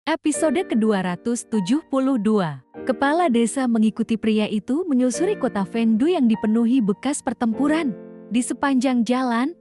Episode ke-272. Kepala desa mengikuti pria itu menyusuri kota Fengdu yang dipenuhi bekas pertempuran. Di sepanjang jalan,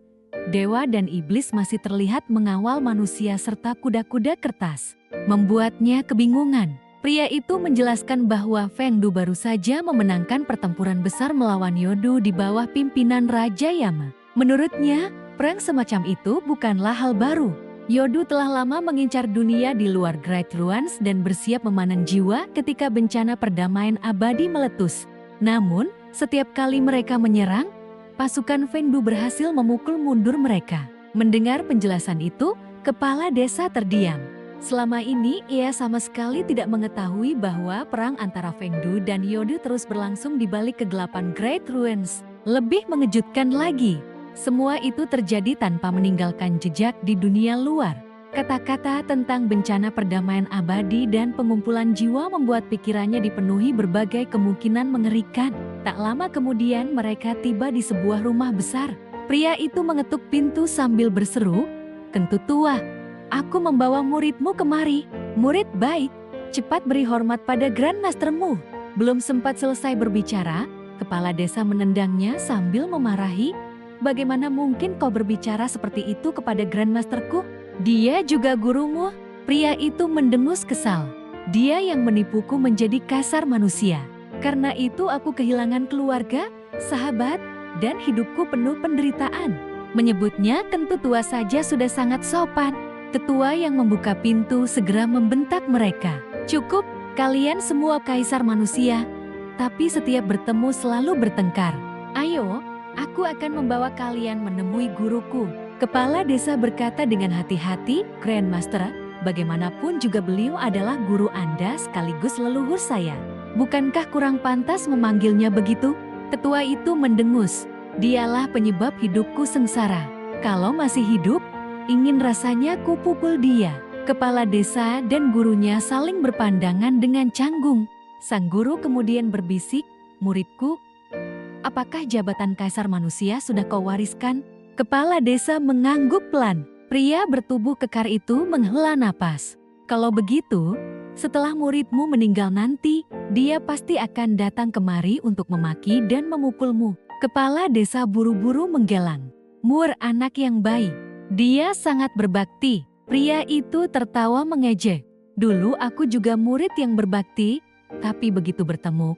dewa dan iblis masih terlihat mengawal manusia serta kuda-kuda kertas. Membuatnya kebingungan. Pria itu menjelaskan bahwa Fengdu baru saja memenangkan pertempuran besar melawan Yodu di bawah pimpinan Raja Yama. Menurutnya, perang semacam itu bukanlah hal baru. Yodu telah lama mengincar dunia di luar Great Ruins dan bersiap memanen jiwa ketika bencana perdamaian abadi meletus. Namun, setiap kali mereka menyerang, pasukan Fengdu berhasil memukul mundur mereka. Mendengar penjelasan itu, kepala desa terdiam. Selama ini, ia sama sekali tidak mengetahui bahwa perang antara Fengdu dan Yodu terus berlangsung di balik kegelapan Great Ruins. Lebih mengejutkan lagi, semua itu terjadi tanpa meninggalkan jejak di dunia luar. Kata-kata tentang bencana perdamaian abadi dan pengumpulan jiwa membuat pikirannya dipenuhi berbagai kemungkinan mengerikan. Tak lama kemudian mereka tiba di sebuah rumah besar. Pria itu mengetuk pintu sambil berseru, "Kentut tua, aku membawa muridmu kemari." "Murid baik, cepat beri hormat pada Grandmastermu." Belum sempat selesai berbicara, kepala desa menendangnya sambil memarahi, "Bagaimana mungkin kau berbicara seperti itu kepada Grandmasterku? Dia juga gurumu?" Pria itu mendengus kesal. "Dia yang menipuku menjadi kasar manusia. Karena itu aku kehilangan keluarga, sahabat, dan hidupku penuh penderitaan." Menyebutnya kentut tua saja sudah sangat sopan. Tetua yang membuka pintu segera membentak mereka. "Cukup, kalian semua kaisar manusia, tapi setiap bertemu selalu bertengkar. Ayo, aku akan membawa kalian menemui guruku." Kepala desa berkata dengan hati-hati, "Grandmaster, bagaimanapun juga beliau adalah guru Anda sekaligus leluhur saya. Bukankah kurang pantas memanggilnya begitu?" Tetua itu mendengus, "Dialah penyebab hidupku sengsara. Kalau masih hidup, ingin rasanya kupukul dia." Kepala desa dan gurunya saling berpandangan dengan canggung. Sang guru kemudian berbisik, "Muridku, apakah jabatan kaisar manusia sudah kau wariskan?" Kepala desa mengangguk pelan. Pria bertubuh kekar itu menghela napas. "Kalau begitu, setelah muridmu meninggal nanti, dia pasti akan datang kemari untuk memaki dan memukulmu." Kepala desa buru-buru menggelang. "Mur anak yang baik. Dia sangat berbakti." Pria itu tertawa mengejek. "Dulu aku juga murid yang berbakti, tapi begitu bertemu,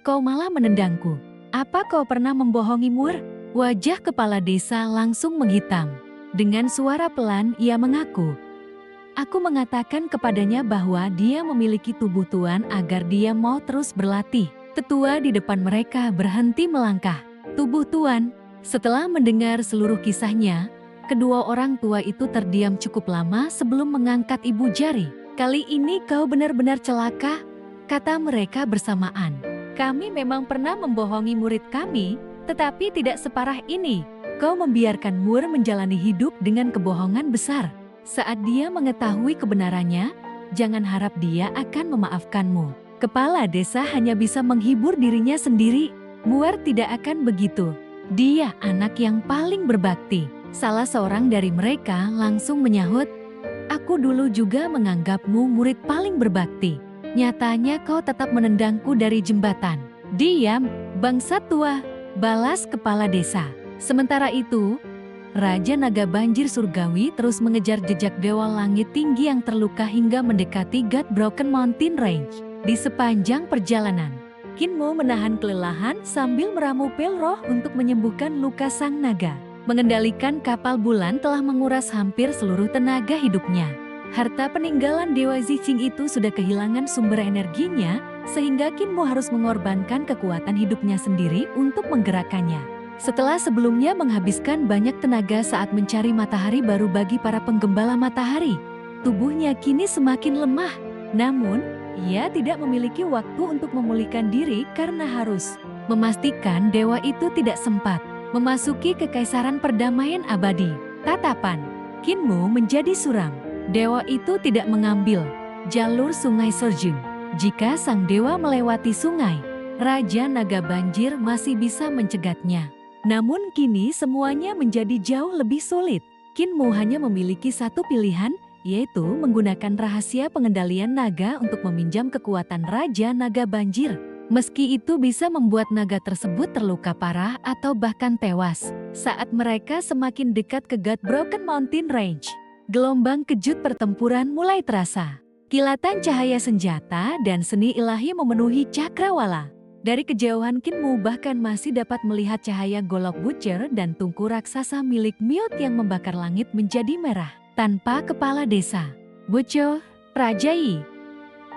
kau malah menendangku. Apa kau pernah membohongi Mur?" Wajah kepala desa langsung menghitam. Dengan suara pelan ia mengaku, "Aku mengatakan kepadanya bahwa dia memiliki tubuh tuan agar dia mau terus berlatih." Tetua di depan mereka berhenti melangkah. "Tubuh tuan?" Setelah mendengar seluruh kisahnya, kedua orang tua itu terdiam cukup lama sebelum mengangkat ibu jari. "Kali ini kau benar-benar celaka," kata mereka bersamaan. "Kami memang pernah membohongi murid kami, tetapi tidak separah ini. Kau membiarkan Mur menjalani hidup dengan kebohongan besar. Saat dia mengetahui kebenarannya, jangan harap dia akan memaafkanmu." Kepala desa hanya bisa menghibur dirinya sendiri. "Mur tidak akan begitu. Dia anak yang paling berbakti." Salah seorang dari mereka langsung menyahut, "Aku dulu juga menganggapmu murid paling berbakti. Nyatanya kau tetap menendangku dari jembatan." "Diam, bangsat tua," balas kepala desa. Sementara itu, Raja Naga Banjir Surgawi terus mengejar jejak Dewa Langit Tinggi yang terluka hingga mendekati God Broken Mountain Range. Di sepanjang perjalanan, Kinmo menahan kelelahan sambil meramu pil roh untuk menyembuhkan luka sang naga. Mengendalikan kapal bulan telah menguras hampir seluruh tenaga hidupnya. Harta peninggalan Dewa Ziqing itu sudah kehilangan sumber energinya, sehingga Kinmo harus mengorbankan kekuatan hidupnya sendiri untuk menggerakkannya. Setelah sebelumnya menghabiskan banyak tenaga saat mencari matahari baru bagi para penggembala matahari, tubuhnya kini semakin lemah. Namun, ia tidak memiliki waktu untuk memulihkan diri karena harus memastikan dewa itu tidak sempat memasuki kekaisaran perdamaian abadi. Tatapan Kinmo menjadi suram. Dewa itu tidak mengambil jalur sungai Sorjung. Jika sang dewa melewati sungai, Raja Naga Banjir masih bisa mencegatnya. Namun kini semuanya menjadi jauh lebih sulit. Kinmo hanya memiliki satu pilihan, yaitu menggunakan rahasia pengendalian naga untuk meminjam kekuatan Raja Naga Banjir. Meski itu bisa membuat naga tersebut terluka parah atau bahkan tewas. Saat mereka semakin dekat ke God Broken Mountain Range, gelombang kejut pertempuran mulai terasa. Kilatan cahaya senjata dan seni ilahi memenuhi cakrawala. Dari kejauhan Kinmu bahkan masih dapat melihat cahaya golok Butcher dan tungku raksasa milik Mute yang membakar langit menjadi merah. Tanpa kepala desa, Butcher, Raja Yi,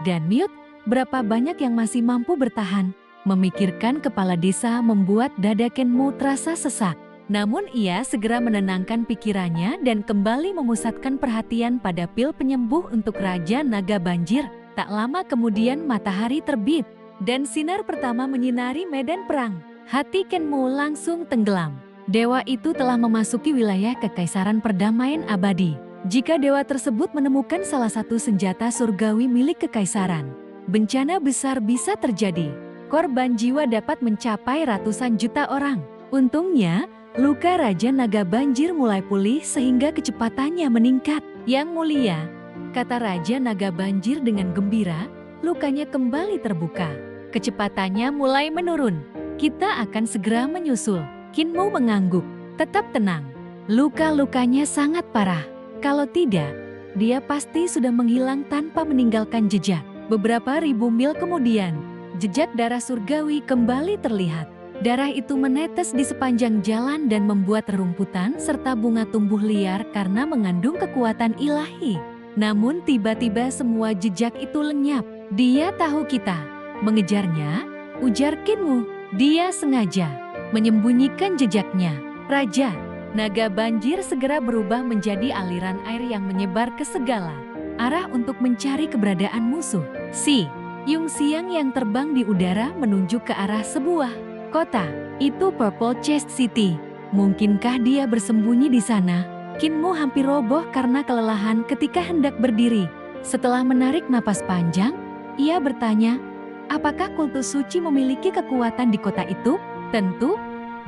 dan Mute, berapa banyak yang masih mampu bertahan? Memikirkan kepala desa membuat dada Kinmu terasa sesak. Namun ia segera menenangkan pikirannya dan kembali memusatkan perhatian pada pil penyembuh untuk Raja Naga Banjir. Tak lama kemudian matahari terbit dan sinar pertama menyinari medan perang. Hati Kinmu langsung tenggelam. Dewa itu telah memasuki wilayah kekaisaran perdamaian abadi. Jika dewa tersebut menemukan salah satu senjata surgawi milik kekaisaran, bencana besar bisa terjadi. Korban jiwa dapat mencapai ratusan juta orang. Untungnya, luka Raja Naga Banjir mulai pulih sehingga kecepatannya meningkat. Yang mulia, kata Raja Naga Banjir dengan gembira, lukanya kembali terbuka. Kecepatannya mulai menurun. Kita akan segera menyusul. Kinmu mengangguk. Tetap tenang. Luka-lukanya sangat parah. Kalau tidak, dia pasti sudah menghilang tanpa meninggalkan jejak. Beberapa ribu mil kemudian, jejak darah surgawi kembali terlihat. Darah itu menetes di sepanjang jalan dan membuat rerumputan serta bunga tumbuh liar karena mengandung kekuatan ilahi. Namun tiba-tiba semua jejak itu lenyap. Dia tahu kita mengejarnya, ujar Kinmu. Dia sengaja menyembunyikan jejaknya. Raja Naga Banjir segera berubah menjadi aliran air yang menyebar ke segala arah untuk mencari keberadaan musuh. Si Yongxiang yang terbang di udara menunjuk ke arah sebuah kota. Itu Purple Chest City. Mungkinkah dia bersembunyi di sana? Kinmu hampir roboh karena kelelahan ketika hendak berdiri. Setelah menarik napas panjang, ia bertanya, apakah kultus suci memiliki kekuatan di kota itu? Tentu,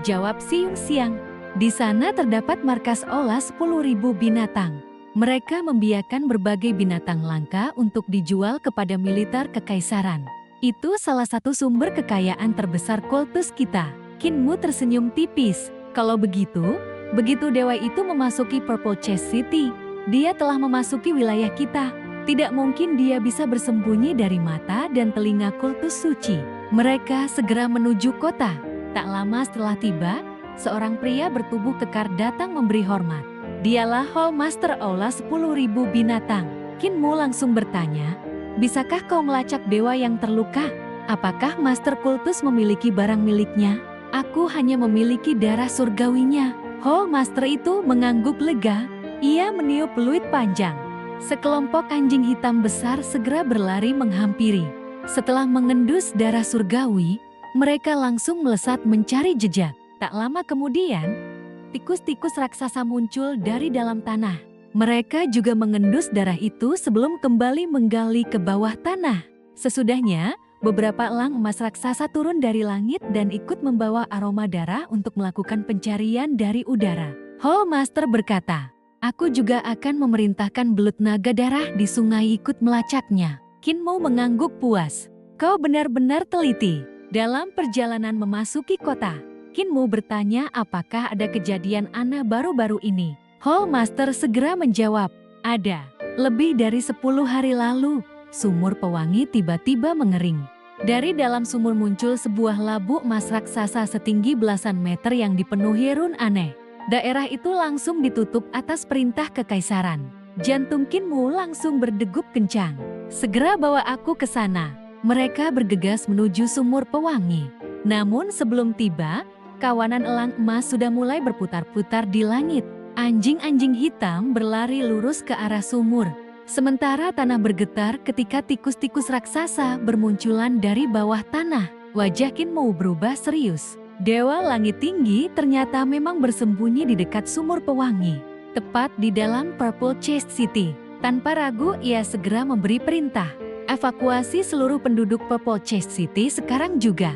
jawab si Yongxiang. Di sana terdapat markas olah 10.000 binatang. Mereka membiarkan berbagai binatang langka untuk dijual kepada militer kekaisaran. Itu salah satu sumber kekayaan terbesar kultus kita. Kinmu tersenyum tipis. Kalau begitu dewa itu memasuki Purple Chest City, dia telah memasuki wilayah kita. Tidak mungkin dia bisa bersembunyi dari mata dan telinga kultus suci. Mereka segera menuju kota. Tak lama setelah tiba, seorang pria bertubuh kekar datang memberi hormat. Dialah Hall Master Aula 10.000 binatang. Kinmu langsung bertanya, bisakah kau melacak dewa yang terluka? Apakah Master Kultus memiliki barang miliknya? Aku hanya memiliki darah surgawinya. Hall Master itu mengangguk lega. Ia meniup peluit panjang. Sekelompok anjing hitam besar segera berlari menghampiri. Setelah mengendus darah surgawi, mereka langsung melesat mencari jejak. Tak lama kemudian, tikus-tikus raksasa muncul dari dalam tanah. Mereka juga mengendus darah itu sebelum kembali menggali ke bawah tanah. Sesudahnya, beberapa elang emas raksasa turun dari langit dan ikut membawa aroma darah untuk melakukan pencarian dari udara. Hall Master berkata, aku juga akan memerintahkan belut naga darah di sungai ikut melacaknya. Kinmu mengangguk puas. Kau benar-benar teliti. Dalam perjalanan memasuki kota, Kinmu bertanya apakah ada kejadian aneh baru-baru ini. Hall Master segera menjawab, ada. Lebih dari 10 hari lalu, sumur pewangi tiba-tiba mengering. Dari dalam sumur muncul sebuah labu emas raksasa setinggi belasan meter yang dipenuhi run aneh. Daerah itu langsung ditutup atas perintah kekaisaran. Jantung Kinmu langsung berdegup kencang. Segera bawa aku ke sana. Mereka bergegas menuju sumur pewangi. Namun sebelum tiba, kawanan elang emas sudah mulai berputar-putar di langit. Anjing-anjing hitam berlari lurus ke arah sumur. Sementara tanah bergetar ketika tikus-tikus raksasa bermunculan dari bawah tanah. Wajah Kinmu berubah serius. Dewa langit tinggi ternyata memang bersembunyi di dekat sumur pewangi, tepat di dalam Purple Chest City. Tanpa ragu ia segera memberi perintah. Evakuasi seluruh penduduk Purple Chest City sekarang juga.